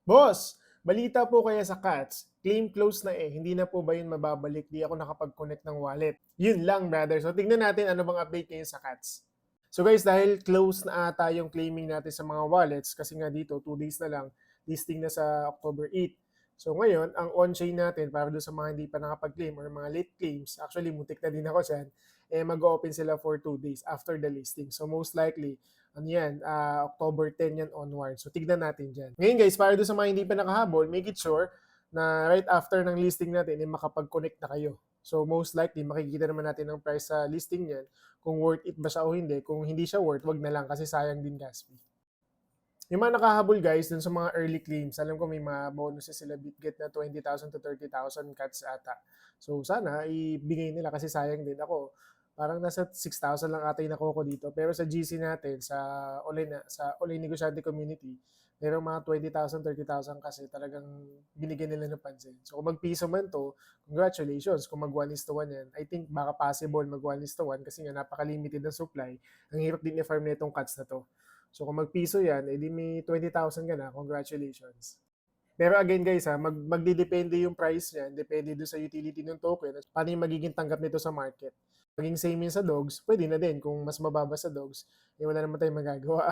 Boss, balita po kaya sa Cats, claim close na eh, hindi na po ba yun mababalik? Di ako nakapag-connect ng wallet. Yun lang, brother. So, tignan natin ano bang update ngayon sa Cats. So guys, dahil close na ata yung claiming natin sa mga wallets, kasi nga dito, 2 days na lang, listing na sa October 8. So ngayon, ang on-chain natin, para doon sa mga hindi pa nakapag-claim or mga late claims, actually, muntik na din ako dyan, eh mag-open sila for 2 days after the listing. So most likely, ano yan, October 10 yan onward. So tignan natin dyan. Ngayon guys, para doon sa mga hindi pa nakahabol, make it sure na right after ng listing natin, eh, makapag-connect na kayo. So most likely, makikita naman natin ang price sa listing niyan kung worth it ba siya o hindi. Kung hindi siya worth, wag na lang kasi sayang din gas fee. Yung mga nakahabol guys, dun sa mga early claims, alam ko may mga bonuses sila BitGet na 20,000 to 30,000 cuts ata. So sana ibigay nila kasi sayang din ako. Parang nasa 6,000 lang ata yung nakuha ko dito. Pero sa GC natin, sa online negosyante community, merong mga 20,000, 30,000 kasi talagang binigyan nila ng pansin. So kung mag-piso man to, congratulations. Kung mag 1 is to 1 yan, I think baka possible mag 1 is to 1 kasi nga napaka-limited ng supply. Ang hirap din i-farm na itong cuts na to. So kung magpiso yan, edi may 20,000 ka na, congratulations. Pero again guys ha, magdidepende yung price niyan, depende doon sa utility ng token at paano yung magiging tanggap nito sa market. Maging same yun sa dogs, pwede na din kung mas mababa sa dogs, eh wala naman tayong magagawa.